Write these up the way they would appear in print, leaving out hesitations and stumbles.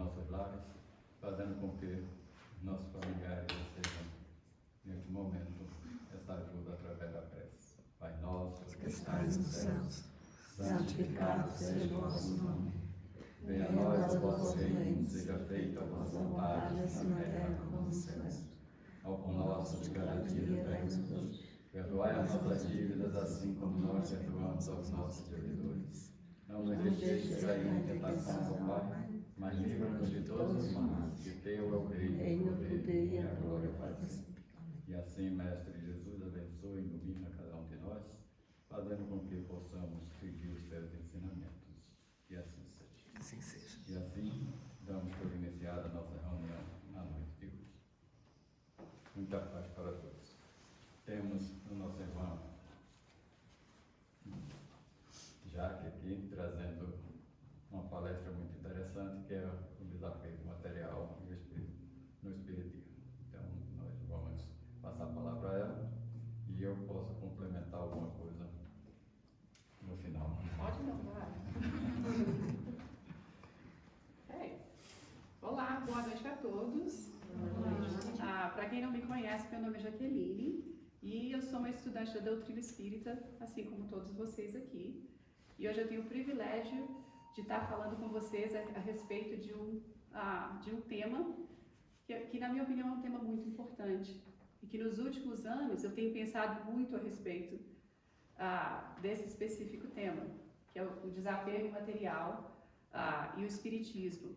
nossos lares, fazendo com que nossos familiares recebam, neste momento, essa ajuda através da prece. Pai nosso, que estais nos céus, santificado seja o vosso nome. Venha a nós o vosso reino, seja feita a vossa vontade, assim na terra como nos céus. Ao pão nosso de cada dia dai-nos hoje. Perdoai as nossas dívidas, assim como nós perdoamos aos nossos devedores. Não nos deixeis cair em tentação, ó Pai, mas livra-nos de todos os males, que teu é o reino, o poder e a glória para sempre. E assim, Mestre Jesus, abençoe e ilumina cada um de nós, fazendo com que possamos seguir os teus ensinamentos. E assim seja. Assim seja. E assim, damos por iniciada a nossa reunião na noite de hoje. Muita paz para todos. Temos o nosso irmão Jaque aqui, trazendo uma palestra muito interessante, que é o desapego material no espiritismo. Então, nós vamos passar a palavra a ela e eu posso complementar alguma coisa no final. Pode não, vai. Olá, boa noite a todos. Para quem não me conhece, meu nome é Jaqueline e eu sou uma estudante da doutrina espírita, assim como todos vocês aqui. E hoje eu tenho o privilégio de estar falando com vocês a respeito de um tema que, na minha opinião, é um tema muito importante e que nos últimos anos eu tenho pensado muito a respeito desse específico tema, que é o desapego material e o espiritismo.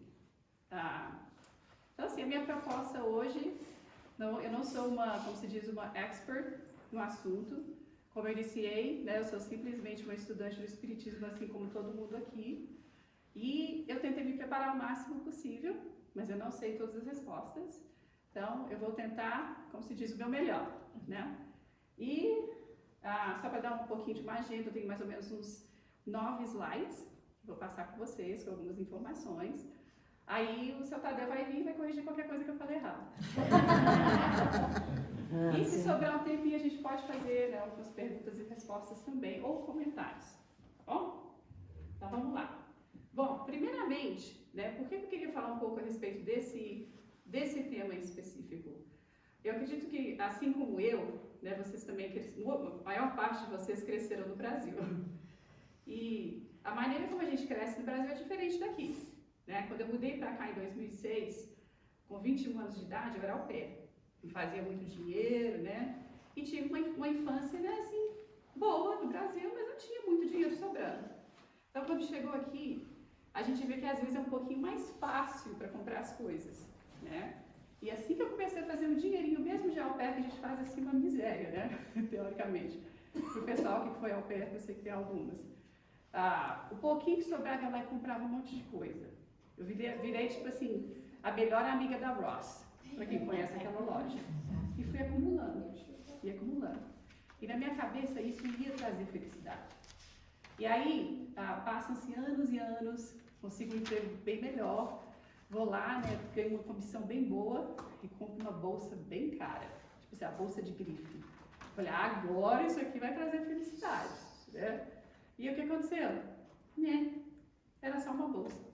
Então, assim, a minha proposta hoje, eu não sou como se diz, uma expert no assunto. Como eu iniciei, né, eu sou simplesmente uma estudante do espiritismo, assim como todo mundo aqui. E eu tentei me preparar o máximo possível, mas eu não sei todas as respostas. Então, eu vou tentar, como se diz, o meu melhor, né? E, só para dar um pouquinho de magenta, eu tenho mais ou menos uns 9 slides, que vou passar com vocês, com algumas informações. Aí o seu Tadeu vai vir e vai corrigir qualquer coisa que eu falei errado. E se sobrar um tempinho, a gente pode fazer, né, algumas perguntas e respostas também, ou comentários, tá bom? Então vamos lá. Bom, primeiramente, né, por que eu queria falar um pouco a respeito desse tema em específico? Eu acredito que, assim como eu, né, vocês também, a maior parte de vocês cresceram no Brasil. E a maneira como a gente cresce no Brasil é diferente daqui. Né? Quando eu mudei para cá em 2006, com 21 anos de idade, eu era au pair. Não fazia muito dinheiro, né? E tive uma infância, né, assim, boa no Brasil, mas não tinha muito dinheiro sobrando. Então, quando chegou aqui, a gente vê que às vezes é um pouquinho mais fácil para comprar as coisas, né? E assim que eu comecei a fazer um dinheirinho, mesmo de au pair, que a gente faz assim uma miséria, né? Teoricamente. Para o pessoal que foi au pair, eu sei que tem algumas. O pouquinho que sobrava, ela comprava um monte de coisa. Eu virei, tipo assim, a melhor amiga da Ross, para quem conhece aquela loja. E fui acumulando, e acumulando. E na minha cabeça isso iria trazer felicidade. E aí, passam-se anos e anos, consigo um emprego bem melhor, vou lá, né, ganho uma comissão bem boa e compro uma bolsa bem cara, tipo assim, a bolsa de grife. Falei, agora isso aqui vai trazer felicidade, né? E o que aconteceu? Né, era só uma bolsa.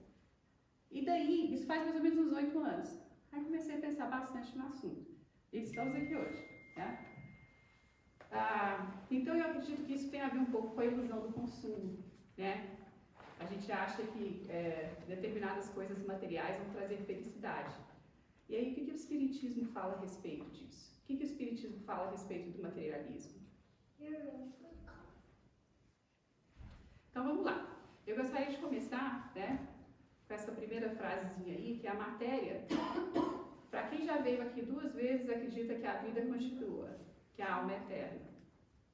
E daí, isso faz mais ou menos uns 8 anos. Aí comecei a pensar bastante no assunto. E estamos aqui hoje, né? Então eu acredito que isso tem a ver um pouco com a ilusão do consumo, né? A gente acha que determinadas coisas materiais vão trazer felicidade. E aí o que o Espiritismo fala a respeito disso? O que o Espiritismo fala a respeito do materialismo? Então vamos lá. Eu gostaria de começar, né, com essa primeira frasezinha aí, que é a matéria. Para quem já veio aqui 2 vezes, acredita que a vida continua, que a alma é eterna.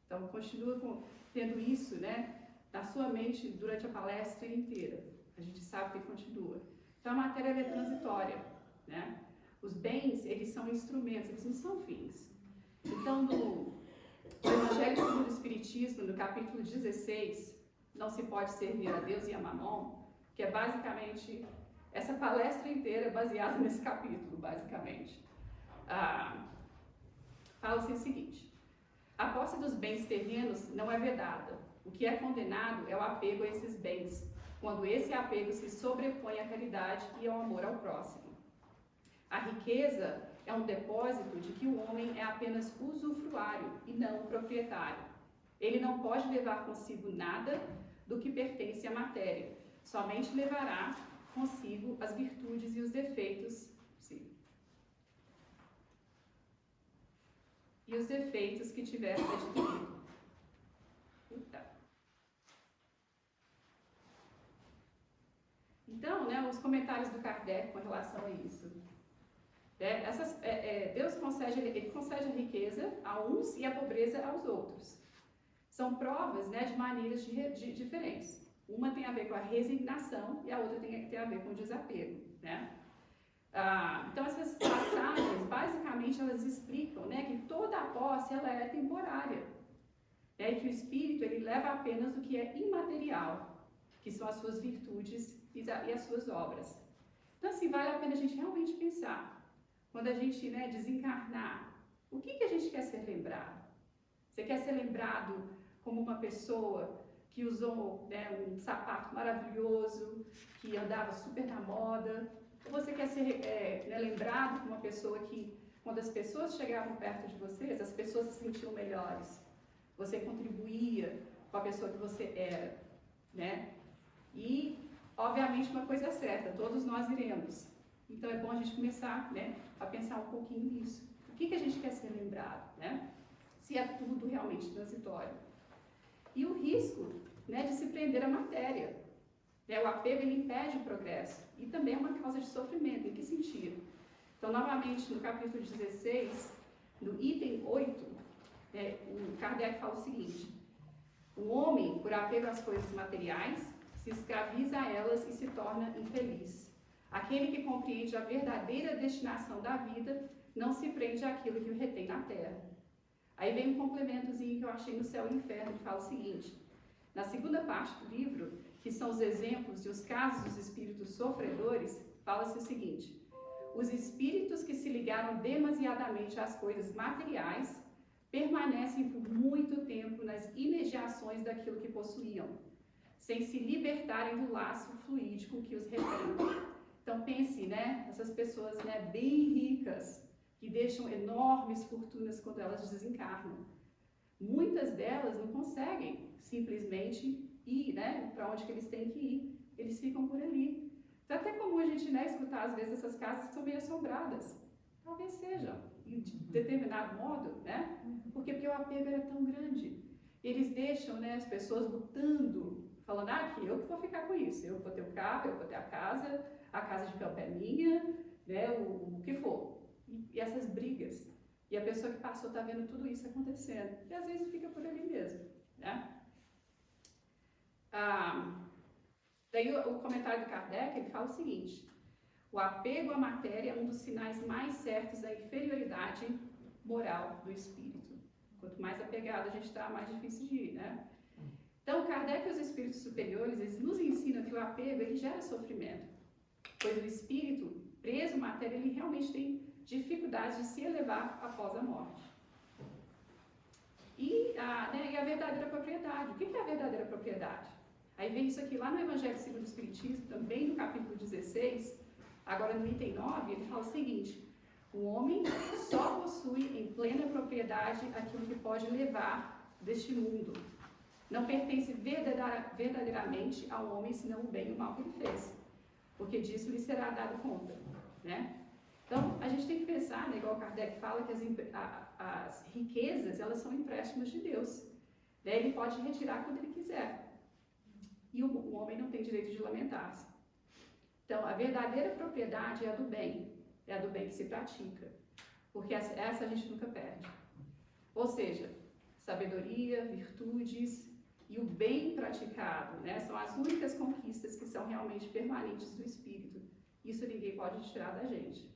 Então, continua tendo isso, né, na sua mente durante a palestra inteira. A gente sabe que continua. Então, a matéria é transitória, né? Os bens, eles são instrumentos, eles não são fins. Então, no Evangelho segundo o Espiritismo, no capítulo 16, não se pode servir a Deus e a Mamon, que é basicamente, essa palestra inteira é baseada nesse capítulo, basicamente. Fala-se o seguinte: a posse dos bens terrenos não é vedada. O que é condenado é o apego a esses bens, quando esse apego se sobrepõe à caridade e ao amor ao próximo. A riqueza é um depósito de que o homem é apenas usufruário e não proprietário. Ele não pode levar consigo nada do que pertence à matéria, somente levará consigo as virtudes e os defeitos, sim, e os defeitos que tiver adquirido. Então, né, os comentários do Kardec com relação a isso. Deus concede, ele concede a riqueza a uns e a pobreza aos outros. São provas, né, de maneiras diferentes. Uma tem a ver com a resignação e a outra tem a ver com o desapego, né? Então, essas passagens, basicamente, elas explicam, né, que toda a posse ela é temporária, né, e que o espírito ele leva apenas do que é imaterial, que são as suas virtudes e as suas obras. Então, assim, vale a pena a gente realmente pensar, quando a gente, né, desencarnar, o que a gente quer ser lembrado? Você quer ser lembrado como uma pessoa que usou, né, um sapato maravilhoso, que andava super na moda? Ou você quer ser né, lembrado como uma pessoa que, quando as pessoas chegavam perto de vocês, as pessoas se sentiam melhores? Você contribuía com a pessoa que você era, né? E, obviamente, uma coisa é certa, todos nós iremos. Então, é bom a gente começar, né, a pensar um pouquinho nisso. O que a gente quer ser lembrado, né? Se é tudo realmente transitório. E o risco, né, de se prender à matéria. Né? O apego ele impede o progresso e também é uma causa de sofrimento. Em que sentido? Então, novamente, no capítulo 16, no item 8, né, o Kardec fala o seguinte: o homem, por apego às coisas materiais, se escraviza a elas e se torna infeliz. Aquele que compreende a verdadeira destinação da vida não se prende àquilo que o retém na terra. Aí vem um complementozinho que eu achei no Céu e Inferno, que fala o seguinte: na segunda parte do livro, que são os exemplos e os casos dos espíritos sofredores, fala-se o seguinte: os espíritos que se ligaram demasiadamente às coisas materiais permanecem por muito tempo nas imediações daquilo que possuíam, sem se libertarem do laço fluídico que os retém. Então pense, né, essas pessoas, né, bem ricas, que deixam enormes fortunas quando elas desencarnam. Muitas delas não conseguem simplesmente ir, né, para onde que eles têm que ir. Eles ficam por ali. Então, até comum a gente, né, escutar às vezes essas casas que são meio assombradas. Talvez sejam, de determinado modo, né? Porque o apego era tão grande. Eles deixam, né, as pessoas lutando, falando, aqui, eu que vou ficar com isso. Eu vou ter o carro, eu vou ter a casa de campo é minha, né, o que for. E essas brigas. E a pessoa que passou está vendo tudo isso acontecendo. E às vezes fica por ali mesmo, né? Daí o comentário do Kardec, ele fala o seguinte: o apego à matéria é um dos sinais mais certos da inferioridade moral do espírito. Quanto mais apegado a gente está, mais difícil de ir, né? Então, Kardec e os espíritos superiores, eles nos ensinam que o apego, ele gera sofrimento. Pois o espírito, preso à matéria, ele realmente tem dificuldade de se elevar após a morte. E a verdadeira propriedade. O que é a verdadeira propriedade? Aí vem isso aqui lá no Evangelho segundo o Espiritismo, também no capítulo 16, agora no item 9, ele fala o seguinte: o homem só possui em plena propriedade aquilo que pode levar deste mundo. Não pertence verdadeiramente ao homem senão o bem e o mal que ele fez, porque disso lhe será dado conta, né? Então, a gente tem que pensar, né, igual o Kardec fala, que as riquezas, elas são empréstimos de Deus. Né? Ele pode retirar quando ele quiser. E o homem não tem direito de lamentar-se. Então, a verdadeira propriedade é a do bem. É a do bem que se pratica. Porque essa a gente nunca perde. Ou seja, sabedoria, virtudes e o bem praticado, né, são as únicas conquistas que são realmente permanentes do espírito. Isso ninguém pode tirar da gente.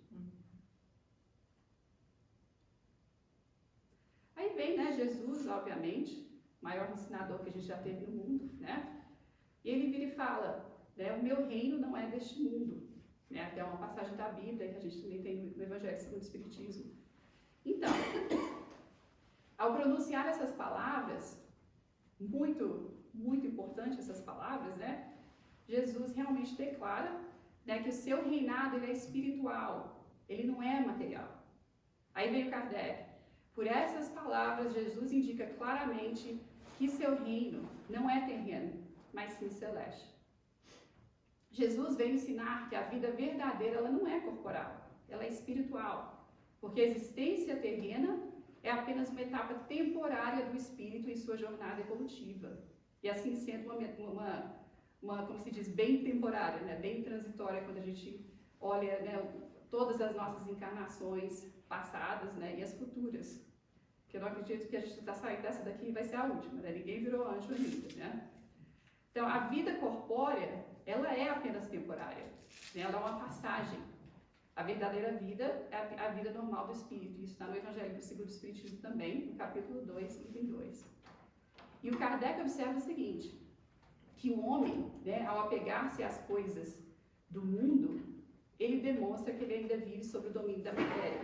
Aí vem, né, Jesus, obviamente, maior ensinador que a gente já teve no mundo, né? E ele vira e fala, né, o meu reino não é deste mundo. Né? Até uma passagem da Bíblia que a gente também tem no Evangelho segundo o Espiritismo. Então, ao pronunciar essas palavras, muito importante essas palavras, né? Jesus realmente declara, né, que o seu reinado ele é espiritual, ele não é material. Aí veio Kardec. Por essas palavras, Jesus indica claramente que seu reino não é terreno, mas sim celeste. Jesus veio ensinar que a vida verdadeira ela não é corporal, ela é espiritual, porque a existência terrena é apenas uma etapa temporária do espírito em sua jornada evolutiva. E assim sendo uma como se diz, bem temporária, né? Bem transitória, quando a gente olha, né, todas as nossas encarnações passadas, né, e as futuras. Porque eu não acredito que a gente está saindo dessa daqui e vai ser a última, né? Ninguém virou anjo ainda, né? Então, a vida corpórea, ela é apenas temporária, né? Ela é uma passagem. A verdadeira vida é a vida normal do Espírito. Isso está no Evangelho segundo o Espiritismo também, no capítulo 2, item 2. E o Kardec observa o seguinte, que o homem, né, ao apegar-se às coisas do mundo, ele demonstra que ele ainda vive sob o domínio da matéria,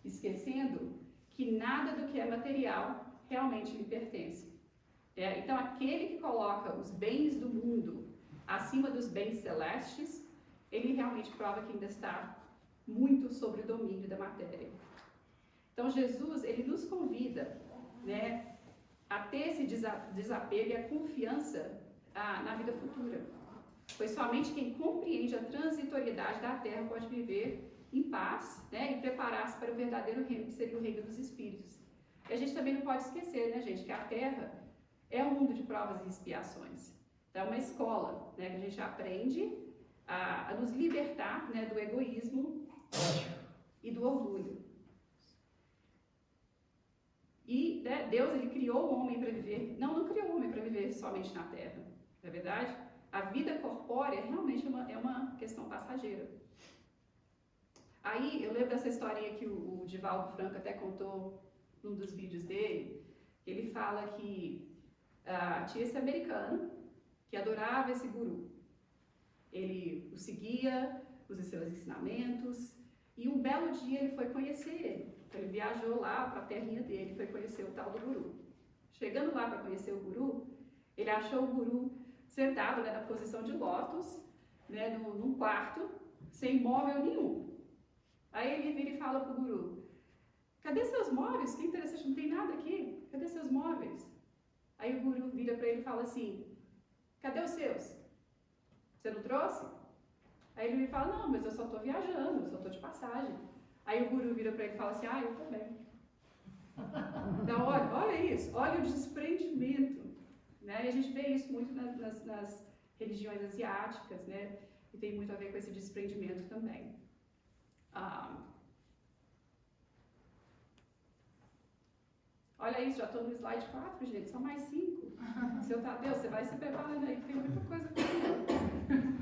esquecendo que nada do que é material realmente lhe pertence. Então, aquele que coloca os bens do mundo acima dos bens celestes, ele realmente prova que ainda está muito sob o domínio da matéria. Então, Jesus, ele nos convida, né, a ter esse desapego e a confiança na vida futura. Pois somente quem compreende a transitoriedade da Terra pode viver em paz, né, e preparar-se para o verdadeiro reino, que seria o reino dos Espíritos. E a gente também não pode esquecer, né, gente, que a Terra é um mundo de provas e expiações. Então, é uma escola, né, que a gente aprende a nos libertar, né, do egoísmo e do orgulho. E, né, Deus, ele criou o homem para viver, não criou o homem para viver somente na Terra, não é verdade? A vida corpórea realmente é uma questão passageira. Aí, eu lembro dessa historinha que o Divaldo Franco até contou num dos vídeos dele, ele fala que tinha esse americano que adorava esse guru. Ele o seguia, os seus ensinamentos, e um belo dia ele foi conhecer ele. Ele viajou lá para a terrinha dele, foi conhecer o tal do guru. Chegando lá para conhecer o guru, ele achou o guru sentado, né, na posição de lótus, né, num quarto, sem móvel nenhum. Aí ele vira e fala para o guru, cadê seus móveis? Que interessante, não tem nada aqui. Cadê seus móveis? Aí o guru vira para ele e fala assim, cadê os seus? Você não trouxe? Aí ele me fala, não, mas eu só estou viajando, eu só estou de passagem. Aí o guru vira para ele e fala assim, eu também. Então, olha isso, olha o desprendimento. Né? E a gente vê isso muito nas religiões asiáticas, né? E tem muito a ver com esse desprendimento também. Olha isso, já estou no slide 4, gente, são mais 5. Seu Tadeu, você vai se preparando aí, tem muita coisa para fazer.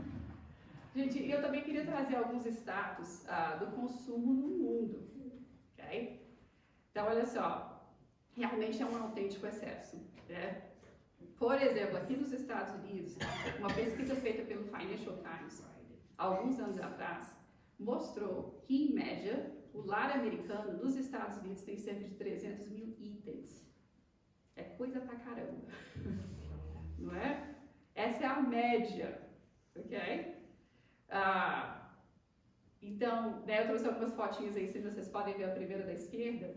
Gente, eu também queria trazer alguns status do consumo no mundo, ok? Então, olha só, realmente é um autêntico excesso, né? Por exemplo, aqui nos Estados Unidos, uma pesquisa feita pelo Financial Times, alguns anos atrás, mostrou que, em média, o lar americano dos Estados Unidos tem cerca de 300 mil itens. É coisa pra caramba, não é? Essa é a média, ok? Então, né, eu trouxe algumas fotinhas aí, se vocês podem ver a primeira da esquerda.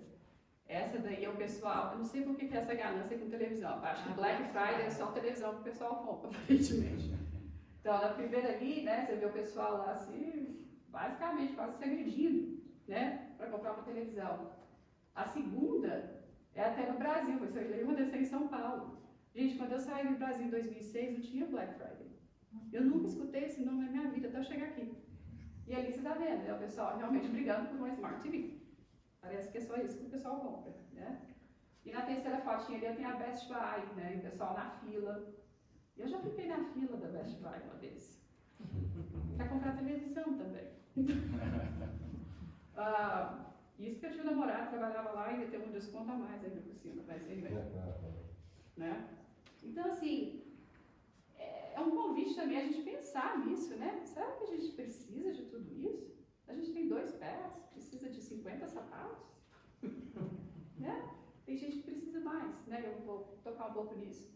Essa daí é o pessoal, eu não sei por que essa ganância com televisão, acho que Black Friday é só televisão que o pessoal compra, aparentemente. Então, na primeira ali, né, você vê o pessoal lá assim, basicamente quase se agredindo, né, para comprar uma televisão. A segunda é até no Brasil, isso aí aconteceu em São Paulo. Gente, quando eu saí do Brasil em 2006, não tinha Black Friday. Eu nunca escutei esse nome na minha vida até eu chegar aqui. E ali você está vendo, né, o pessoal realmente brigando por uma Smart TV. Parece que é só isso que o pessoal compra, né? E na terceira fotinha ali eu tenho a Best Buy, né? E o pessoal na fila. Eu já fiquei na fila da Best Buy uma vez. Para comprar televisão também. Isso que eu tinha namorado, trabalhava lá e ia ter um desconto a mais ainda por cima, vai ser bem. Né? Então, assim, é um convite também a gente pensar nisso, né? Será que a gente precisa de tudo isso? A gente tem 2 pés, precisa de 50 sapatos? Né? Tem gente que precisa mais, né? Eu vou tocar um pouco nisso.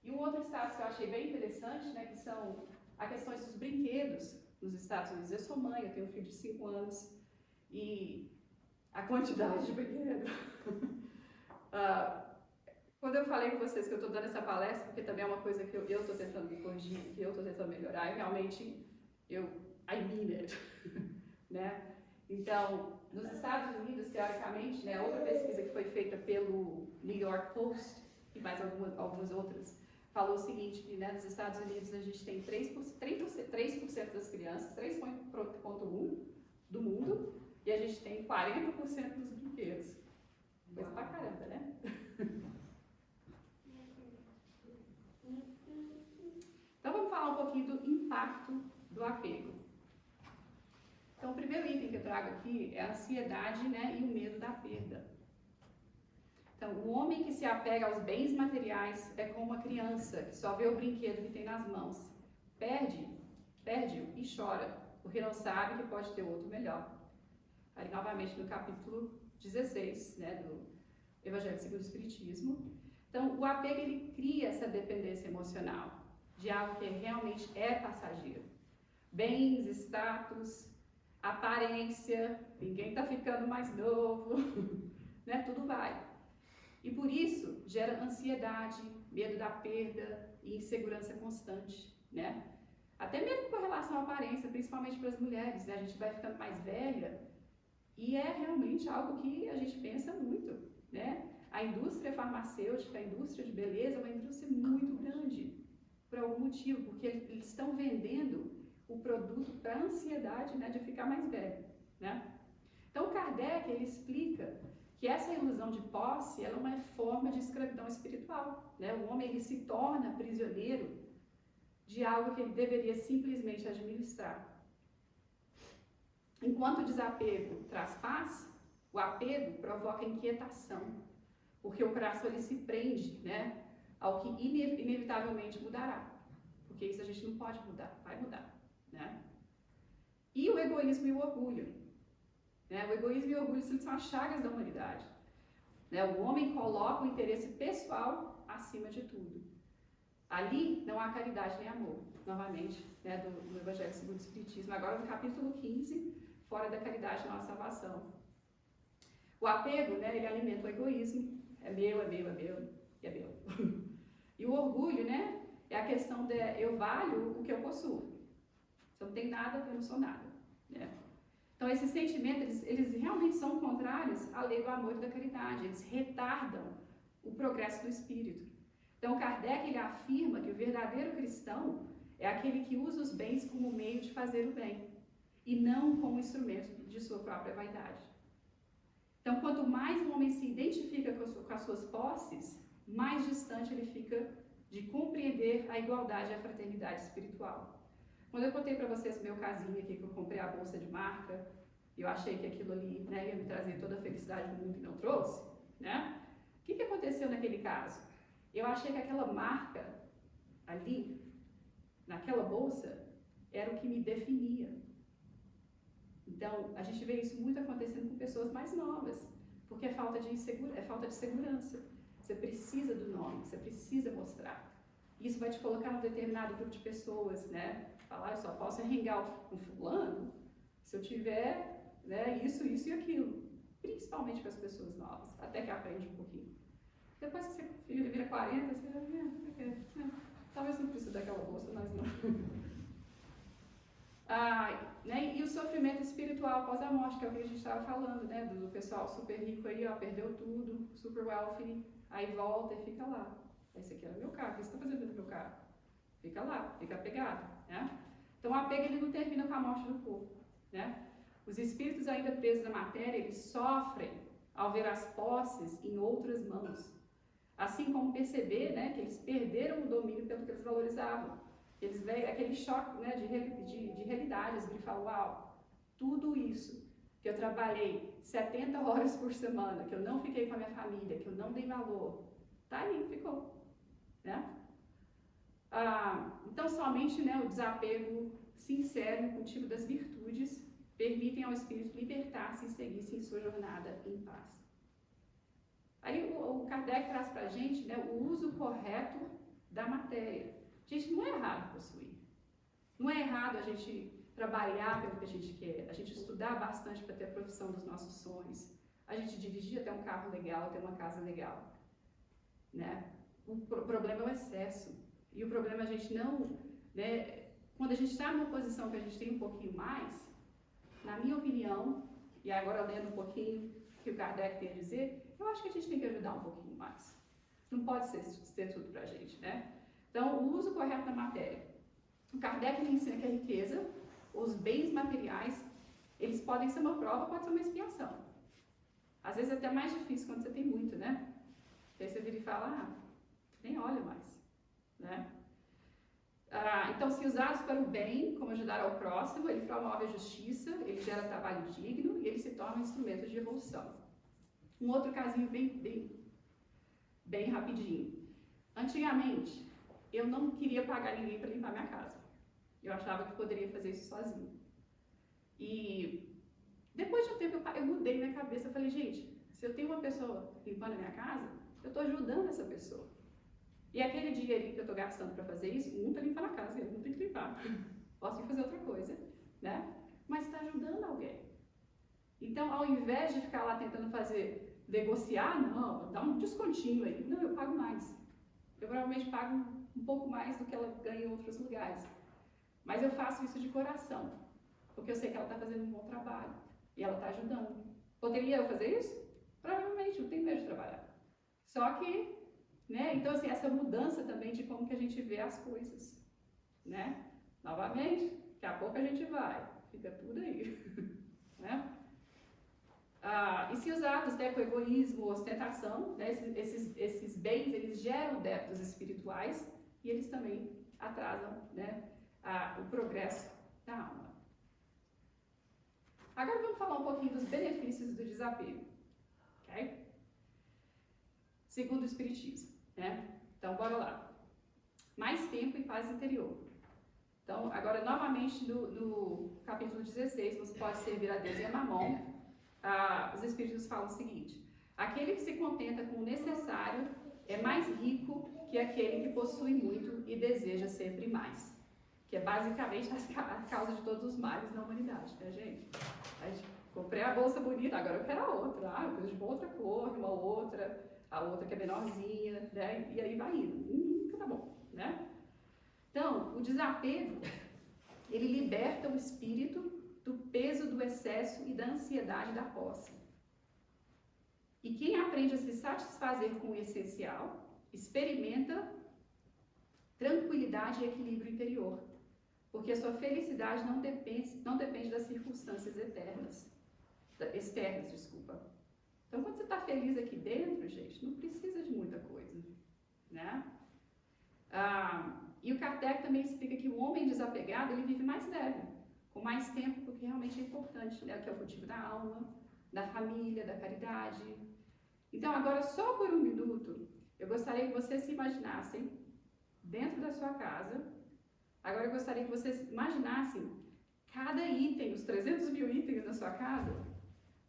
E um outro status que eu achei bem interessante, né, que são as questões dos brinquedos nos Estados Unidos. Eu sou mãe, eu tenho um filho de 5 anos, e a quantidade de brinquedos. Quando eu falei com vocês que eu estou dando essa palestra, porque também é uma coisa que eu estou tentando me corrigir, que eu estou tentando melhorar, e realmente I mean it, né? Então, nos Estados Unidos, teoricamente, né, outra pesquisa que foi feita pelo New York Post, e mais algumas outras, falou o seguinte, que, né, nos Estados Unidos a gente tem 3% das crianças, 3,1% do mundo, e a gente tem 40% dos brinquedos. Coisa pra caramba, né? Então vamos falar um pouquinho do impacto do apego. Então o primeiro item que eu trago aqui é a ansiedade, né, e o medo da perda. Então o homem que se apega aos bens materiais é como uma criança que só vê o brinquedo que tem nas mãos. Perde-o e chora, porque não sabe que pode ter outro melhor. Aí novamente no capítulo 16, né, do Evangelho segundo o Espiritismo. Então o apego ele cria essa dependência emocional de algo que realmente é passageiro. Bens, status, aparência, ninguém está ficando mais novo, né? Tudo vai. E por isso gera ansiedade, medo da perda e insegurança constante, né? Até mesmo com relação à aparência, principalmente para as mulheres, né? A gente vai ficando mais velha e é realmente algo que a gente pensa muito, né? A indústria farmacêutica, a indústria de beleza é uma indústria muito grande, por algum motivo, porque eles estão vendendo o produto para a ansiedade, né, de ficar mais velho, né? Então Kardec ele explica que essa ilusão de posse ela é uma forma de escravidão espiritual, né? O homem ele se torna prisioneiro de algo que ele deveria simplesmente administrar. Enquanto o desapego traz paz, o apego provoca inquietação, porque o coração ele se prende, né, ao que inevitavelmente mudará, porque isso a gente não pode mudar, vai mudar, né? E o egoísmo e o orgulho, né? O egoísmo e o orgulho são as chagas da humanidade, né? O homem coloca o interesse pessoal acima de tudo. Ali não há caridade nem amor, novamente, né, do Evangelho segundo o Espiritismo, agora no capítulo 15, fora da caridade nossa salvação. O apego, né, ele alimenta o egoísmo, é meu, e é meu. E o orgulho, né, é a questão de eu valho o que eu possuo. Se eu não tenho nada, eu não sou nada, né? Então esses sentimentos, eles realmente são contrários à lei do amor e da caridade, eles retardam o progresso do espírito. Então Kardec ele afirma que o verdadeiro cristão é aquele que usa os bens como meio de fazer o bem, e não como instrumento de sua própria vaidade. Então quanto mais um homem se identifica com as suas posses, mais distante ele fica de compreender a igualdade e a fraternidade espiritual. Quando eu contei para vocês o meu casinho aqui, que eu comprei a bolsa de marca, eu achei que aquilo ali, né, ia me trazer toda a felicidade do mundo e não trouxe, né? O que aconteceu naquele caso? Eu achei que aquela marca ali, naquela bolsa, era o que me definia. Então, a gente vê isso muito acontecendo com pessoas mais novas, porque é falta de segurança. Você precisa do nome, você precisa mostrar. Isso vai te colocar num determinado grupo de pessoas, né? Falar, eu só posso hangar com fulano se eu tiver, né, isso e aquilo. Principalmente com as pessoas novas, até que aprende um pouquinho. Depois que você vira 40, você vai ver, talvez não precise daquela bolsa, mas não. Né, e o sofrimento espiritual após a morte, que é o que a gente estava falando, né? Do pessoal super rico aí, ó, perdeu tudo, super wealthy, aí volta e fica lá. Esse aqui era o meu carro, o que você está fazendo no meu carro? Fica lá, fica apegado, né? Então o apego ele não termina com a morte do corpo, né? Os espíritos ainda presos na matéria, eles sofrem ao ver as posses em outras mãos. Assim como perceber, né, que eles perderam o domínio pelo que eles valorizavam. Eles veem aquele choque, né, de realidade, eles falam, uau, tudo isso que eu trabalhei 70 horas por semana, que eu não fiquei com a minha família, que eu não dei valor, tá aí, ficou, né? Então somente, né, o desapego sincero e cultivo das virtudes permitem ao espírito libertar-se e seguir-se em sua jornada em paz. Aí o Kardec traz para a gente, né, o uso correto da matéria. Gente, não é errado possuir. Não é errado a gente trabalhar pelo que a gente quer, a gente estudar bastante para ter a profissão dos nossos sonhos, a gente dirigir até um carro legal, ter uma casa legal, né? O problema é o excesso. E o problema é a gente não, né? Quando a gente está numa posição que a gente tem um pouquinho mais, na minha opinião, e agora lendo um pouquinho o que o Kardec tem a dizer, eu acho que a gente tem que ajudar um pouquinho mais. Não pode ser tudo pra gente, né? Então, o uso correto da matéria. O Kardec me ensina que a riqueza, os bens materiais, eles podem ser uma prova, pode ser uma expiação. Às vezes é até mais difícil quando você tem muito, né? Aí você vira e fala, nem olha mais, né? Então, se usados para o bem, como ajudar ao próximo, ele promove a justiça, ele gera trabalho digno e ele se torna um instrumento de evolução. Um outro casinho bem rapidinho. Antigamente, eu não queria pagar ninguém para limpar minha casa. Eu achava que poderia fazer isso sozinho. E depois de um tempo eu mudei minha cabeça. Eu falei, gente, se eu tenho uma pessoa limpando a minha casa, eu estou ajudando essa pessoa. E aquele dinheirinho que eu estou gastando para fazer isso, um está limpando a casa, eu não tenho que limpar. Posso ir fazer outra coisa, né? Mas está ajudando alguém. Então, ao invés de ficar lá tentando negociar, não, dá um descontinho aí. Não, eu pago mais. Eu provavelmente pago um pouco mais do que ela ganha em outros lugares. Mas eu faço isso de coração, porque eu sei que ela está fazendo um bom trabalho e ela está ajudando. Poderia eu fazer isso? Provavelmente, não tenho medo de trabalhar. Só que, né, então assim, essa mudança também de como que a gente vê as coisas, né? Novamente, daqui a pouco a gente vai, fica tudo aí, né? E se usados, né, com egoísmo, ostentação, né, esses bens, eles geram débitos espirituais e eles também atrasam, né, o progresso da alma. Agora vamos falar um pouquinho dos benefícios do desapego, ok? Segundo o Espiritismo, né? Então, bora lá. Mais tempo e paz interior. Então, agora, novamente, no capítulo 16, você pode servir a Deus e a Mamon. Os Espíritos falam o seguinte: aquele que se contenta com o necessário é mais rico que aquele que possui muito e deseja sempre mais. Que é basicamente a causa de todos os males na humanidade, né, gente? Comprei a bolsa bonita, agora eu quero a outra. Eu preciso de uma outra cor, uma outra, a outra que é menorzinha, né? E aí vai indo. Nunca tá bom, né? Então, o desapego, ele liberta o espírito do peso do excesso e da ansiedade da posse. E quem aprende a se satisfazer com o essencial, experimenta tranquilidade e equilíbrio interior, porque a sua felicidade não depende das circunstâncias externas. Então, quando você está feliz aqui dentro, gente, não precisa de muita coisa, né? E o Kardec também explica que o homem desapegado, ele vive mais leve, com mais tempo, porque realmente é importante, né? Que é o cultivo da alma, da família, da caridade. Então, agora, só por um minuto, eu gostaria que vocês se imaginassem dentro da sua casa. Agora, eu gostaria que vocês imaginassem cada item, os 300 mil itens da sua casa,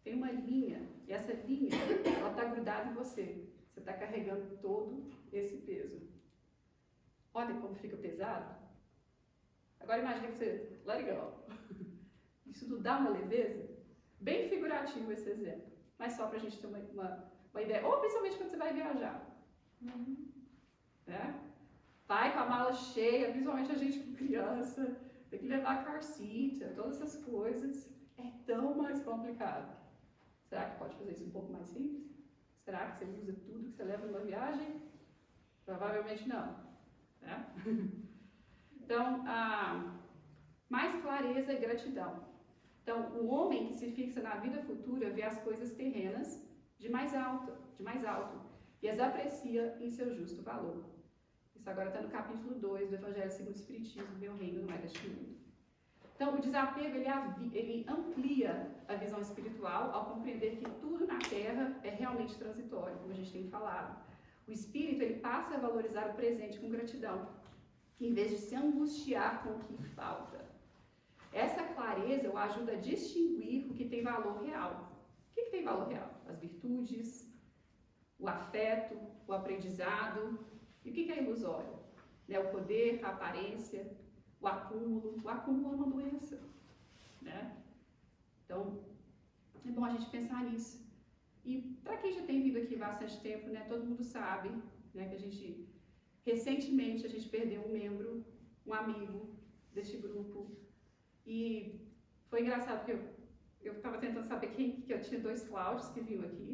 tem uma linha, e essa linha, ela está grudada em você. Você está carregando todo esse peso. Olha como fica pesado. Agora imagine que você, let it go. Isso não dá uma leveza? Bem figurativo esse exemplo, mas só para a gente ter uma ideia. Ou principalmente quando você vai viajar. Né? Vai com a mala cheia, principalmente a gente com criança, tem que levar car seat, todas essas coisas. É tão mais complicado. Será que pode fazer isso um pouco mais simples? Será que você usa tudo que você leva numa viagem? Provavelmente não. Né? Então, mais clareza e gratidão. Então, o homem que se fixa na vida futura vê as coisas terrenas de mais alto, e as aprecia em seu justo valor. Isso agora está no capítulo 2 do Evangelho segundo o Espiritismo, meu reino não é deste mundo. Então, o desapego, ele amplia a visão espiritual ao compreender que tudo na Terra é realmente transitório, como a gente tem falado. O espírito, ele passa a valorizar o presente com gratidão, em vez de se angustiar com o que falta. Essa clareza o ajuda a distinguir o que tem valor real. O que tem valor real? As virtudes, o afeto, o aprendizado. E o que é ilusório? né? O poder, a aparência, o acúmulo. O acúmulo é uma doença, né? Então, é bom a gente pensar nisso. E para quem já tem vindo aqui bastante tempo, né? Todo mundo sabe, né? Que recentemente a gente perdeu um membro, um amigo deste grupo. E foi engraçado porque eu estava tentando saber que eu tinha 2 Cláudios que vinham aqui,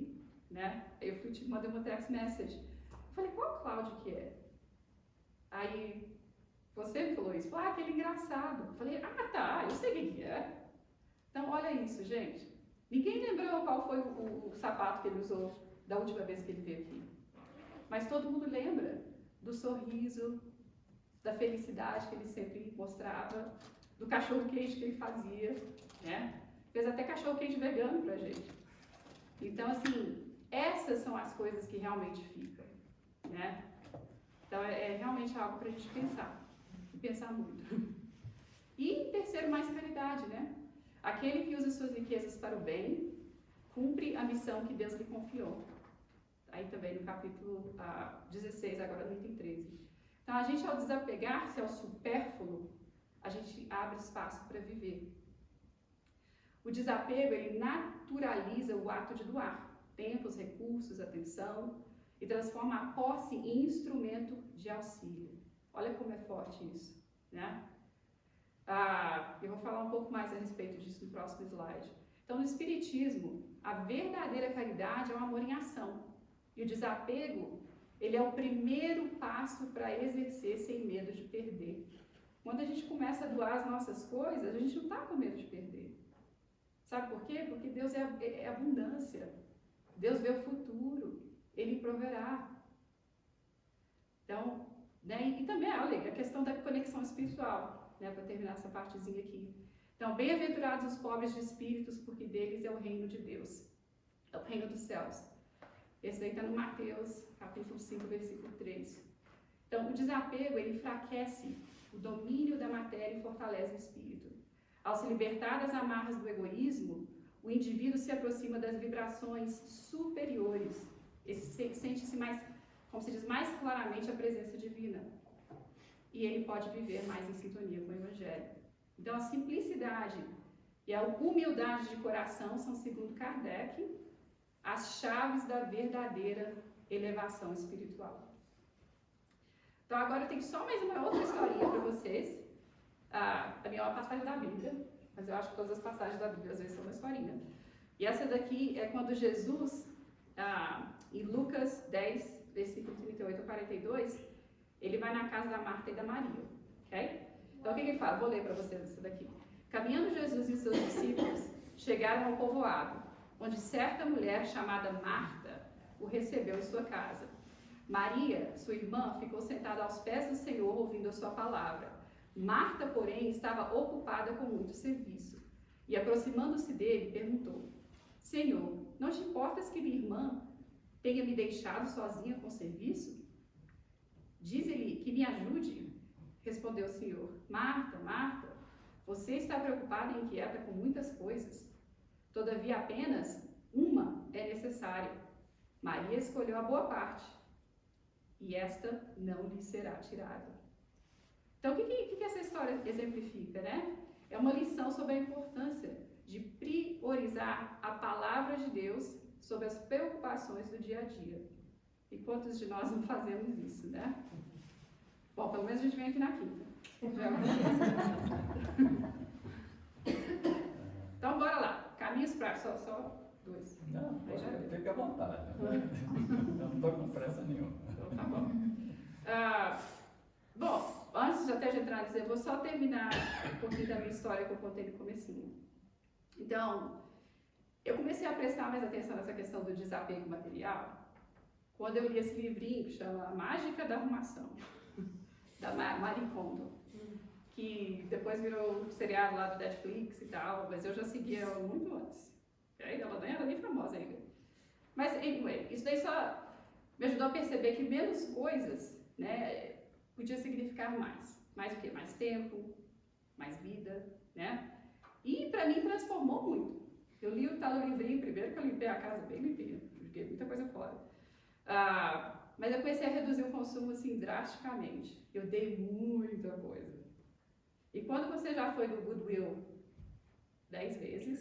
né? Aí eu te mandei uma text message. Eu falei, qual Cláudio que é? Aí você me falou isso. Falou, aquele engraçado. Eu falei, tá, eu sei quem que é. Então, olha isso, gente. Ninguém lembrou qual foi o sapato que ele usou da última vez que ele veio aqui. Mas todo mundo lembra do sorriso, da felicidade que ele sempre mostrava, do cachorro-quente que ele fazia, né? Fez até cachorro-quente vegano pra gente. Então, assim, essas são as coisas que realmente ficam, né? Então, é realmente algo pra gente pensar, e pensar muito. E, em terceiro, mais caridade, né? Aquele que usa suas riquezas para o bem, cumpre a missão que Deus lhe confiou. Aí também no capítulo 16, agora no item 13. Então, a gente, ao desapegar-se ao supérfluo, a gente abre espaço para viver. O desapego, ele naturaliza o ato de doar tempos, recursos, atenção, e transforma a posse em instrumento de auxílio. Olha como é forte isso, né? Eu vou falar um pouco mais a respeito disso no próximo slide. Então, no Espiritismo, a verdadeira caridade é o amor em ação. E o desapego, ele é o primeiro passo para exercer sem medo de perder. Quando a gente começa a doar as nossas coisas, a gente não está com medo de perder. Sabe por quê? Porque Deus é abundância. Deus vê o futuro. Ele proverá. Então, né? E também, olha, a questão da conexão espiritual, né? Para terminar essa partezinha aqui. Então, bem-aventurados os pobres de espíritos, porque deles é o reino de Deus. É o reino dos céus. Esse daí está no Mateus, capítulo 5, versículo 3. Então, o desapego, ele enfraquece o domínio da matéria e fortalece o espírito. Ao se libertar das amarras do egoísmo, o indivíduo se aproxima das vibrações superiores. Ele sente-se mais, como se diz, mais claramente a presença divina. E ele pode viver mais em sintonia com o Evangelho. Então, a simplicidade e a humildade de coração são, segundo Kardec, as chaves da verdadeira elevação espiritual. Então, agora eu tenho só mais uma outra historinha para vocês. Também é uma passagem da Bíblia, mas eu acho que todas as passagens da Bíblia às vezes são uma historinha. E essa daqui é quando Jesus, em Lucas 10, versículo 38 a 42, ele vai na casa da Marta e da Maria, ok? Então, o que ele fala? Vou ler para vocês isso daqui. Caminhando Jesus e seus discípulos chegaram ao povoado, onde certa mulher chamada Marta o recebeu em sua casa. Maria, sua irmã, ficou sentada aos pés do Senhor, ouvindo a sua palavra. Marta, porém, estava ocupada com muito serviço. E, aproximando-se dele, perguntou: Senhor, não te importas que minha irmã tenha me deixado sozinha com o serviço? Diz-lhe que me ajude. Respondeu o Senhor: Marta, Marta, você está preocupada e inquieta com muitas coisas. Todavia, apenas uma é necessária. Maria escolheu a boa parte, e esta não lhe será tirada. Então, o que essa história exemplifica, né? É uma lição sobre a importância de priorizar a palavra de Deus sobre as preocupações do dia a dia. E quantos de nós não fazemos isso, né? Bom, pelo menos a gente vem aqui na quinta. Então, bora lá. Caminhos práticos, só 2. Não, fica à vontade. Eu não estou com pressa nenhuma. Então, tá bom. Bom, antes até de entrar nisso, eu vou só terminar um pouquinho da minha história que eu contei no comecinho. Então, eu comecei a prestar mais atenção nessa questão do desapego material quando eu li esse livrinho que chama A Mágica da Arrumação, da Marie Kondo, que depois virou um seriado lá do Netflix e tal, mas eu já seguia ela muito antes. Ela nem era nem famosa ainda. Mas, anyway, isso daí só me ajudou a perceber que menos coisas, né, podia significar mais. Mais o quê? Mais tempo, mais vida, né? E para mim transformou muito. Eu li o tal livrinho primeiro, que eu limpei a casa bem limpinha, joguei muita coisa fora. Mas eu comecei a reduzir o consumo assim drasticamente. Eu dei muita coisa. E quando você já foi do Goodwill 10 vezes,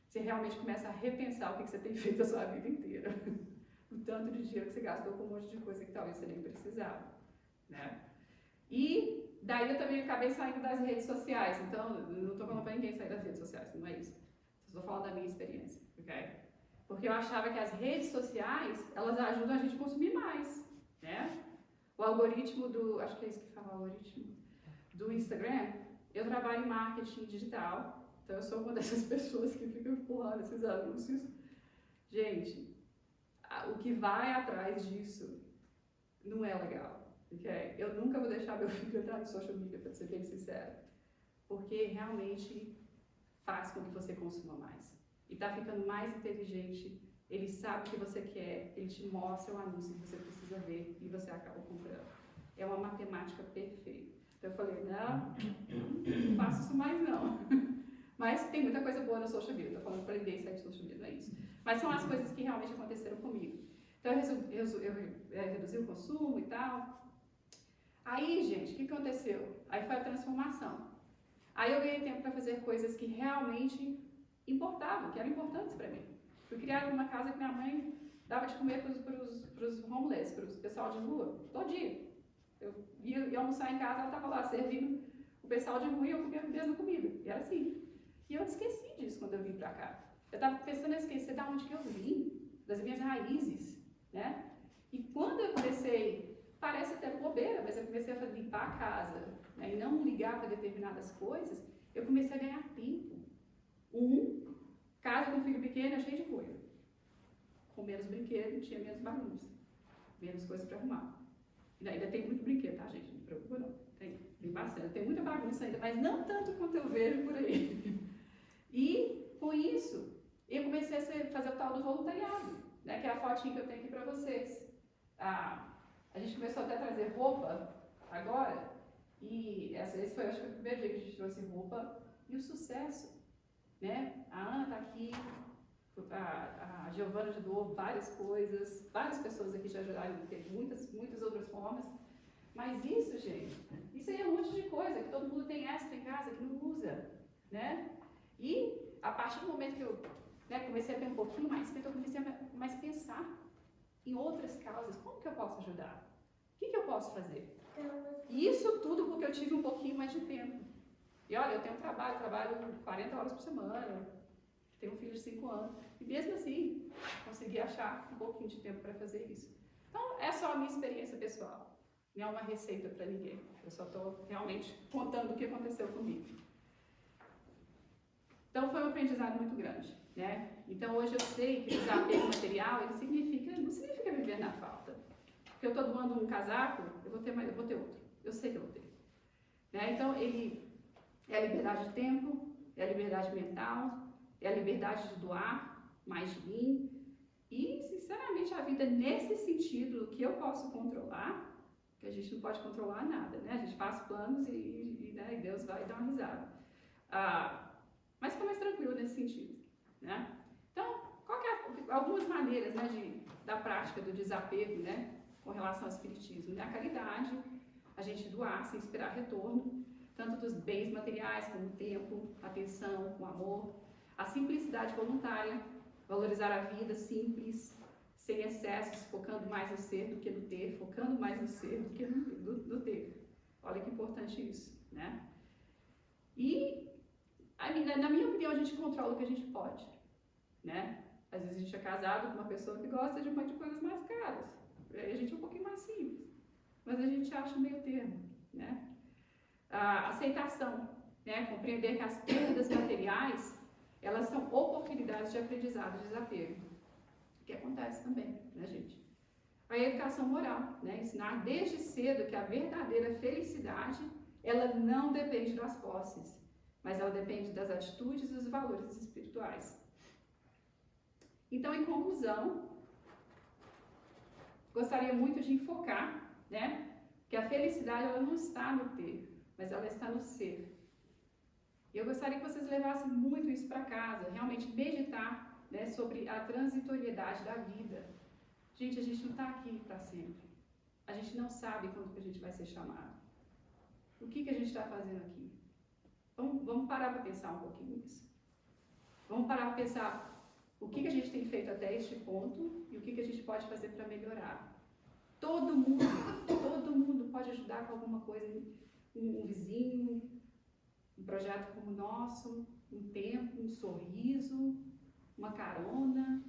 você realmente começa a repensar o que você tem feito a sua vida inteira. O tanto de dinheiro que você gastou com um monte de coisa que talvez você nem precisava, né? E daí eu também acabei saindo das redes sociais. Então, não estou falando para ninguém sair das redes sociais, não é isso. Estou falando da minha experiência, ok? Porque eu achava que as redes sociais, elas ajudam a gente a consumir mais, né? O algoritmo acho que é isso que fala, o algoritmo do Instagram, eu trabalho em marketing digital, então eu sou uma dessas pessoas que ficam empurrando esses anúncios. Gente, o que vai atrás disso não é legal, ok? Eu nunca vou deixar meu filho entrar no social media, para ser bem sincero, porque realmente faz com que você consuma mais. E tá ficando mais inteligente, ele sabe o que você quer, ele te mostra o anúncio que você precisa ver e você acaba comprando. É uma matemática perfeita. Então eu falei, não faço isso mais não. Mas tem muita coisa boa no social media, estou falando para ninguém sair de social media, não é isso. Mas são as coisas que realmente aconteceram comigo. Então eu reduzi o consumo e tal. Aí, gente, o que aconteceu? Aí foi a transformação. Aí eu ganhei tempo para fazer coisas que realmente importavam, que eram importantes para mim. Fui criada numa casa que minha mãe dava de comer para os homeless, para os pessoal de rua, todo dia. Eu ia almoçar em casa, ela estava lá servindo o pessoal de rua e eu comia a mesma comida. E era assim. E eu esqueci disso quando eu vim para cá. Eu estava pensando em esquecer de onde que eu vim, das minhas raízes, né? E quando eu comecei, parece até bobeira, mas eu comecei a limpar a casa, né, e não ligar para determinadas coisas, eu comecei a ganhar tempo. Casa com filho pequeno é cheio de coisa. Com menos brinquedo, tinha menos bagunça, menos coisa para arrumar. E ainda tem muito brinquedo, tá, gente? Não se preocupa não. Tem bastante, tem muita bagunça ainda, mas não tanto quanto eu vejo por aí. E, com isso, eu comecei a fazer o tal do voluntariado, né, que é a fotinha que eu tenho aqui para vocês. A gente começou até a trazer roupa agora, e esse foi, acho que, o primeiro dia que a gente trouxe roupa, e o sucesso, né? A Ana está aqui, a Giovana ajudou várias coisas, várias pessoas aqui já ajudaram de muitas outras formas, mas isso, gente, isso aí é um monte de coisa, que todo mundo tem extra em casa, que não usa, né? E a partir do momento que eu, né, comecei a ter um pouquinho mais tempo, eu comecei a mais pensar em outras causas, como que eu posso ajudar? O que eu posso fazer? E isso tudo porque eu tive um pouquinho mais de tempo. E olha, eu tenho trabalho 40 horas por semana, tenho um filho de 5 anos, e mesmo assim, consegui achar um pouquinho de tempo para fazer isso. Então, é só a minha experiência pessoal, não é uma receita para ninguém, eu só estou realmente contando o que aconteceu comigo. Então, foi um aprendizado muito grande, né? Então, hoje eu sei que o desapego material, ele não significa viver na falta. Porque eu estou doando um casaco, eu vou ter outro. Eu sei que eu vou ter. Né? Então, ele é a liberdade de tempo, é a liberdade mental, é a liberdade de doar mais de mim. E, sinceramente, a vida nesse sentido, o que eu posso controlar, que a gente não pode controlar nada, né? A gente faz planos né, e Deus vai dar uma risada. Mas fica mais tranquilo nesse sentido, né? Então, algumas maneiras, né, da prática do desapego, né, com relação ao espiritismo, né? A caridade, a gente doar sem esperar retorno, tanto dos bens materiais como o tempo, atenção, o amor, a simplicidade voluntária, valorizar a vida simples, sem excessos, focando mais no ser do que no ter, focando mais no ser do que no ter. Olha que importante isso, né? E na minha opinião, a gente controla o que a gente pode, né? Às vezes a gente é casado com uma pessoa que gosta de um monte de coisas mais caras. Aí a gente é um pouquinho mais simples. Mas a gente acha meio termo, né? A aceitação, né? Compreender que as perdas materiais, elas são oportunidades de aprendizado, de desapego. Que acontece também, né, gente? A educação moral, né? Ensinar desde cedo que a verdadeira felicidade, ela não depende das posses, mas ela depende das atitudes e dos valores espirituais. Então, em conclusão, gostaria muito de enfocar, né, que a felicidade ela não está no ter, mas ela está no ser. E eu gostaria que vocês levassem muito isso para casa, realmente meditar, né, sobre a transitoriedade da vida. Gente, a gente não está aqui para sempre. A gente não sabe quando que a gente vai ser chamado. O que a gente está fazendo aqui? Vamos parar para pensar um pouquinho nisso. Vamos parar para pensar o que a gente tem feito até este ponto e o que a gente pode fazer para melhorar. Todo mundo pode ajudar com alguma coisa, um vizinho, um projeto como o nosso, um tempo, um sorriso, uma carona,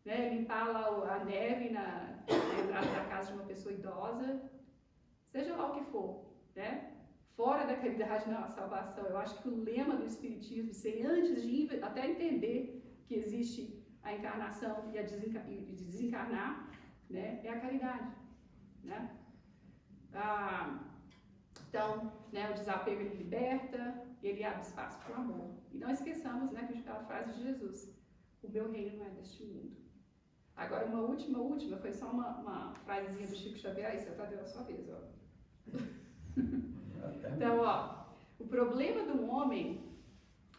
né? Limpar lá a neve na entrada da casa de uma pessoa idosa, seja lá o que for, né? Fora da caridade na salvação, eu acho que o lema do Espiritismo, ser antes de até entender que existe a encarnação e de desencarnar, né, é a caridade, né? Então, né, o desapego ele liberta, ele abre espaço para o amor. E não esqueçamos, né, que a frase de Jesus: o meu reino não é deste mundo. Agora, uma última, foi só uma frasezinha do Chico Xavier, aí você está dando a sua vez, ó. Então, ó, o problema do homem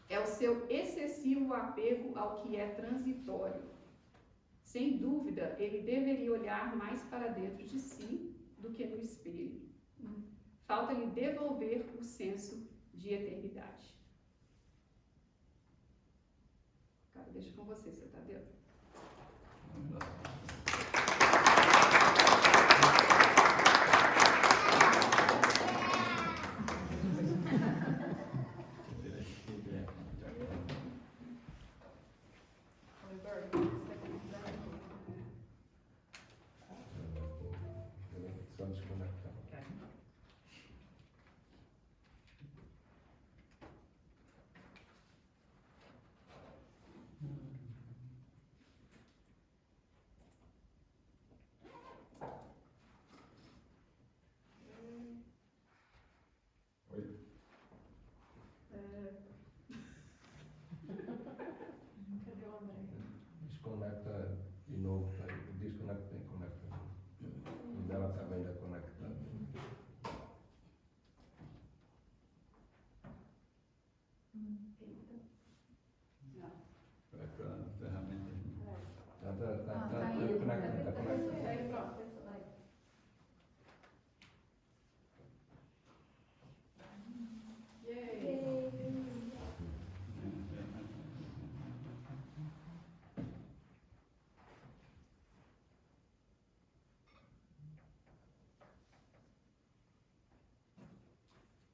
é o seu excessivo apego ao que é transitório. Sem dúvida, ele deveria olhar mais para dentro de si do que no espelho. Falta-lhe devolver o senso de eternidade. Cara, deixa com você, tá vendo? Desconecta de novo, desconecta e conecta. O dela também está conectado. Vai para a ferramenta. Está conectado. Aí, pronto.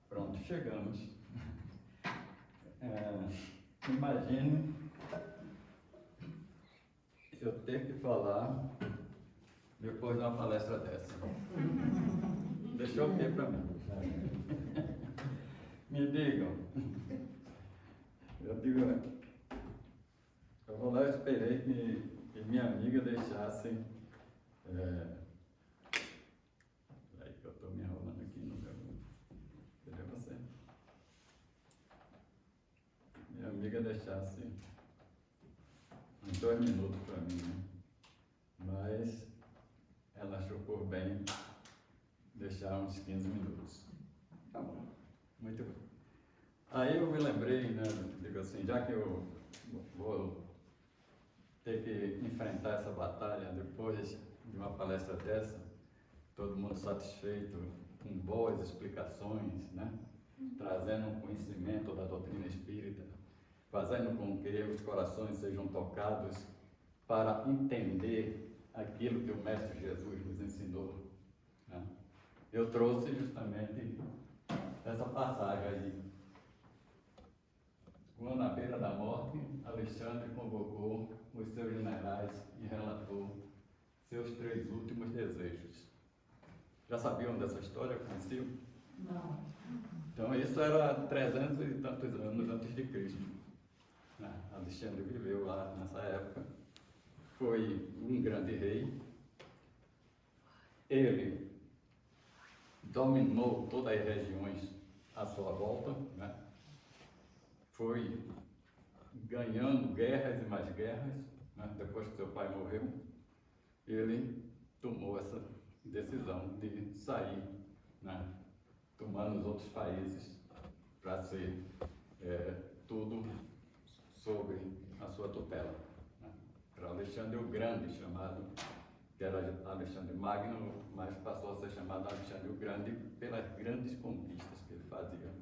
Pronto, chegamos. Imagine eu ter que falar depois de uma palestra dessa. Deixou o quê para mim? Me digam. Eu digo, eu vou lá, eu esperei que minha amiga deixasse. Aí que eu estou me enrolando aqui no meu. Cadê você? Minha amiga deixasse uns 2 minutos para mim, né? Mas ela achou por bem deixar uns 15 minutos. Tá bom, muito bem. Aí eu me lembrei, né, digo assim, já que eu vou ter que enfrentar essa batalha depois de uma palestra dessa, todo mundo satisfeito, com boas explicações, né, trazendo um conhecimento da doutrina espírita, fazendo com que os corações sejam tocados para entender aquilo que o Mestre Jesus nos ensinou, né? Eu trouxe justamente essa passagem aí. Quando à beira da morte, Alexandre convocou os seus generais e relatou seus 3 últimos desejos. Já sabiam dessa história? Conheciam? Não. Então isso era 300 e tantos anos antes de Cristo. Alexandre viveu lá nessa época, foi um grande rei. Ele dominou todas as regiões à sua volta, né? Foi ganhando guerras e mais guerras, né? Depois que seu pai morreu, ele tomou essa decisão de sair, né? Tomando os outros países para ser tudo sobre a sua tutela, né? Para Alexandre o Grande, chamado que era Alexandre Magno, mas passou a ser chamado Alexandre o Grande pelas grandes conquistas que ele fazia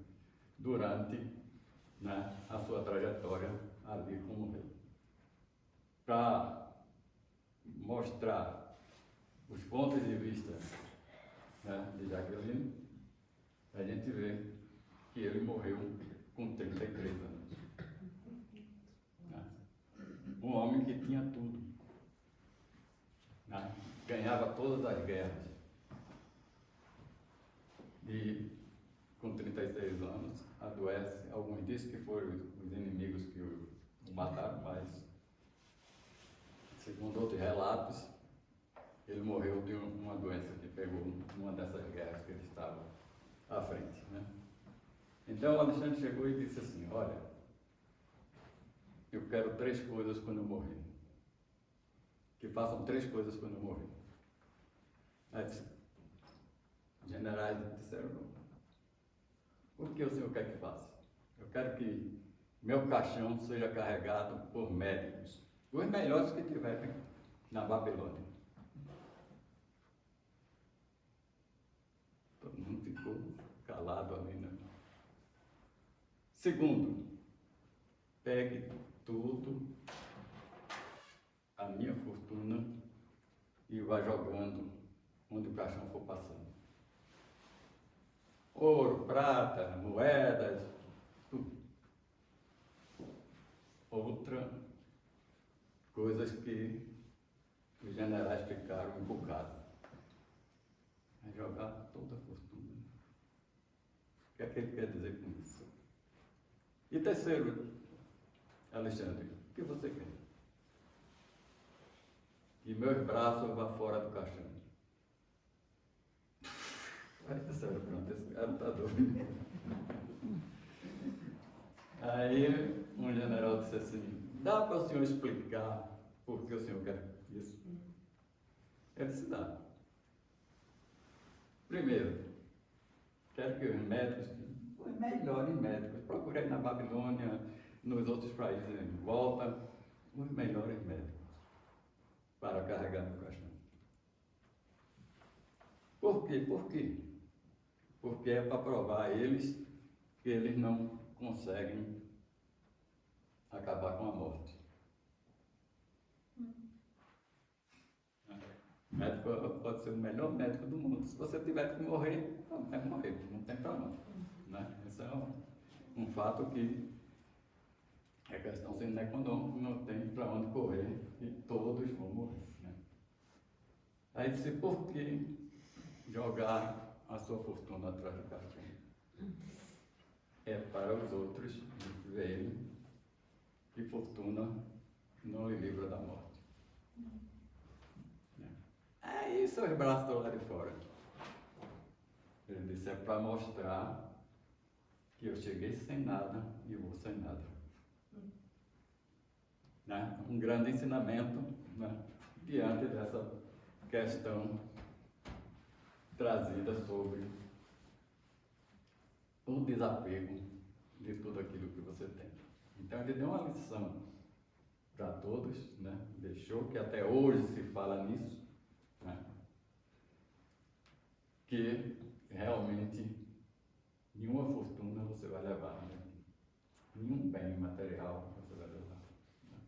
durante, né, a sua trajetória ali como rei. Para mostrar os pontos de vista, né, de Jaqueline, a gente vê que ele morreu com 33 anos. Né? Um homem que tinha tudo. Né? Ganhava todas as guerras. E com 36 anos adoece. Alguns dizem que foram os inimigos que o mataram, mas segundo outros relatos, ele morreu de uma doença que pegou numa dessas guerras que ele estava à frente. Né? Então Alexandre chegou e disse assim: olha, eu quero 3 coisas quando eu morrer. Que façam 3 coisas quando eu morrer. Aí disse, os generais disseram: por que o senhor quer que faça? Eu quero que meu caixão seja carregado por médicos, os melhores que tiverem na Babilônia. Todo mundo ficou calado ali, né? Segundo, pegue tudo, a minha fortuna, e vá jogando onde o caixão for passando. Ouro, prata, moedas, tudo. Outra, coisas que os generais ficaram embucados. É jogar toda a fortuna. O que é que ele quer dizer com isso? E terceiro, Alexandre, o que você quer? Que meus braços vá fora do caixão. Aí disseram, pronto, esse cara não está doido. Aí um general disse assim: dá para o senhor explicar por que o senhor quer isso? Ele disse: dá. Primeiro, quero que os médicos, os melhores médicos, procurei na Babilônia, nos outros países em volta, os melhores médicos para carregar no caixão. Por quê? Por quê? Porque é para provar a eles que eles não conseguem acabar com a morte. O médico pode ser o melhor médico do mundo. Se você tiver que morrer, vai morrer, não tem problema. Né? Esse é um fato que é questão sine qua non, não tem para onde correr e todos vão morrer. Né? Aí disse: por que jogar a sua fortuna atrás do caixão? É para os outros verem que fortuna não lhe livra da morte. Aí seus braços estão lá de fora. Ele disse: é para mostrar que eu cheguei sem nada e vou sem nada. Né? Um grande ensinamento, né? Diante dessa questão trazida sobre o desapego de tudo aquilo que você tem. Então ele deu uma lição para todos, né? Deixou que até hoje se fala nisso, né? Que realmente nenhuma fortuna você vai levar, né? Nenhum bem material você vai levar, né?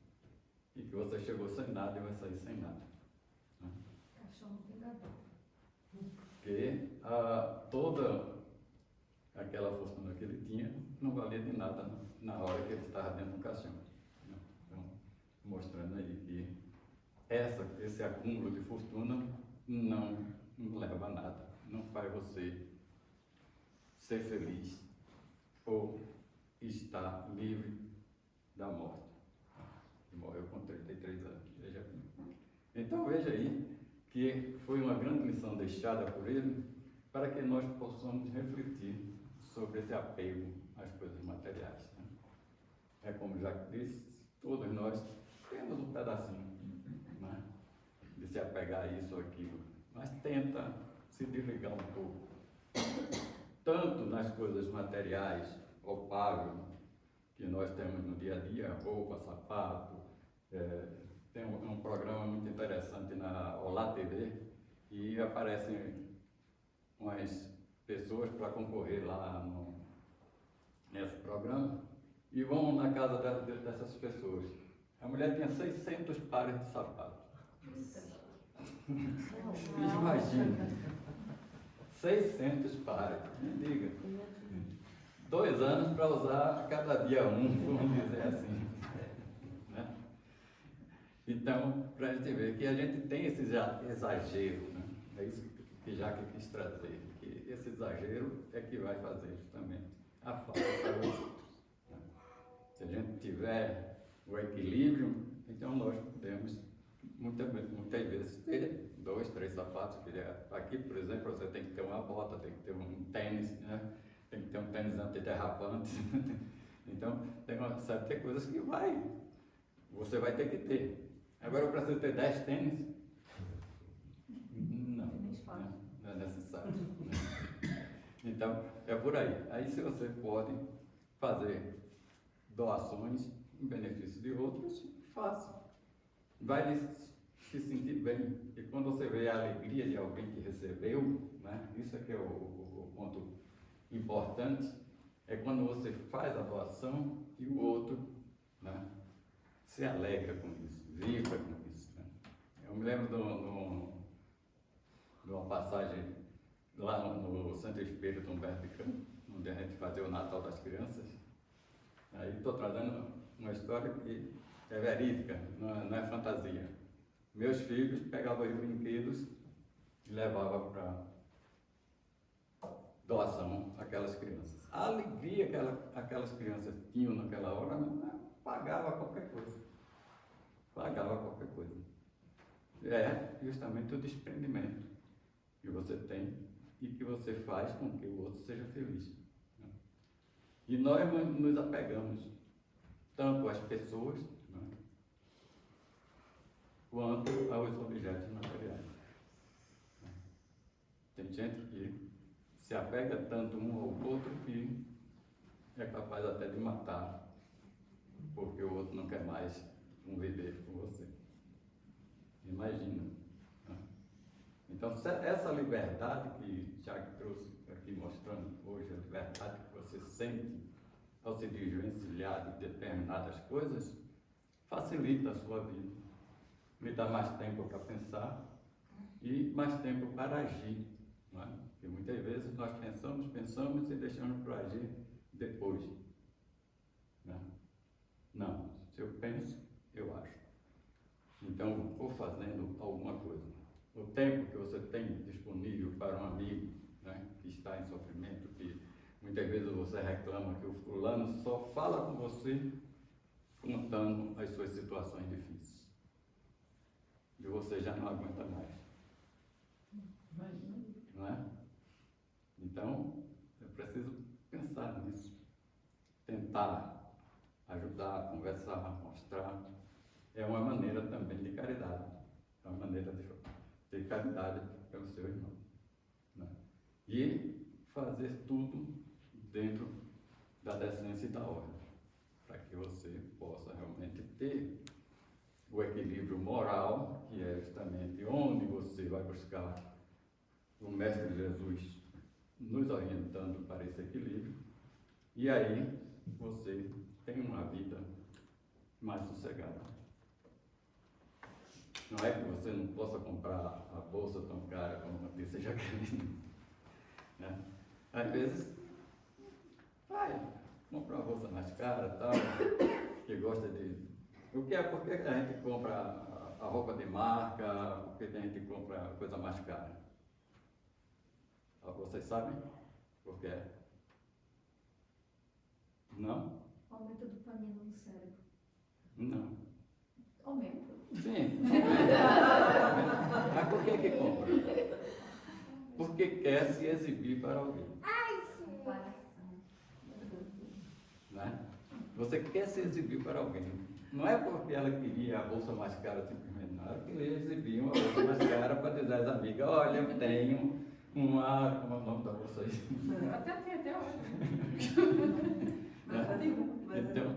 E que você chegou sem nada e vai sair sem nada, né? Caixão pegador. Porque toda aquela fortuna que ele tinha não valia de nada na hora que ele estava dentro do caixão. Né? Então, mostrando aí que esse acúmulo de fortuna não leva a nada, não faz você ser feliz ou estar livre da morte. Ele morreu com 33 anos. Então veja aí que foi uma grande lição deixada por ele para que nós possamos refletir sobre esse apego às coisas materiais. Né? É como já disse, todos nós temos um pedacinho, né, de se apegar a isso ou aquilo, mas tenta se desligar um pouco, tanto nas coisas materiais, opáveis, que nós temos no dia a dia, roupa, sapato, tem um programa muito interessante na Olá TV e aparecem umas pessoas para concorrer lá nesse programa e vão na casa dessas pessoas. A mulher tinha 600 pares de sapatos. Imagina, 600 pares, me diga. 2 anos para usar cada dia um, vamos dizer assim. Né? Então, para a gente ver que a gente tem esse exagero, né? É isso que Jacques quis trazer, que esse exagero é que vai fazer justamente a falta para os outros. Né? Se a gente tiver o equilíbrio, então nós podemos muitas vezes ter 2, 3 sapatos. Aqui, por exemplo, você tem que ter uma bota, tem que ter um tênis, né? Tem que ter um tênis antiderrapante. Então, tem uma série de coisas que você vai ter que ter. Agora eu preciso ter 10 tênis? Não é necessário. Né? Então, é por aí. Aí se você pode fazer doações em benefício de outros, faça. Vai se sentir bem. E quando você vê a alegria de alguém que recebeu, né? Isso é que é o ponto importante, é quando você faz a doação e o outro, né, se alegra com isso, vibra com isso. Né? Eu me lembro de uma passagem lá no Centro Espírita Humberto de Campos, onde a gente fazia o Natal das Crianças. Aí estou trazendo uma história que é verídica, não é fantasia. Meus filhos pegavam os brinquedos e levavam para doação àquelas crianças. A alegria que aquelas crianças tinham naquela hora pagava qualquer coisa. Pagava qualquer coisa. É justamente o desprendimento que você tem e que você faz com que o outro seja feliz. Né? E nós nos apegamos tanto às pessoas, né, quanto aos objetos materiais. Tem gente que se apega tanto um ao outro que é capaz até de matar, porque o outro não quer mais conviver com você. Imagina. Né? Então, essa liberdade que Jacques trouxe aqui mostrando hoje, a liberdade que você sente ao se desvencilhar de determinadas coisas, facilita a sua vida. Me dá mais tempo para pensar e mais tempo para agir. Não é? Porque muitas vezes nós pensamos e deixamos para agir depois. Né? Não, se eu penso, eu acho. Então, vou fazendo alguma coisa. O tempo que você tem disponível para um amigo, né, que está em sofrimento, que muitas vezes você reclama que o fulano só fala com você contando as suas situações difíceis. E você já não aguenta mais. Não é? Então, eu preciso pensar nisso. Tentar ajudar, conversar, mostrar. É uma maneira também de caridade. É uma maneira de ter caridade pelo seu irmão. Né? E fazer tudo dentro da decência e da ordem. Para que você possa realmente ter o equilíbrio moral, que é justamente onde você vai buscar o Mestre Jesus nos orientando para esse equilíbrio, e aí você tem uma vida mais sossegada. Não é que você não possa comprar a bolsa tão cara como disse Jaqueline. Né? Às vezes, compra uma bolsa mais cara e tal, que gosta de... Por que a gente compra a roupa de marca, por que a gente compra coisa mais cara? Vocês sabem por quê? Não? Aumento a dopamina no cérebro. Não. Aumenta. Sim. Mas por que compra? Porque quer se exibir para alguém. Né? Você quer se exibir para alguém. Não é porque ela queria a bolsa mais cara simplesmente, não. Ela queria exibir uma bolsa mais cara para dizer às amigas, olha, eu tenho uma... Como é o nome da bolsa aí? Até hoje. Então,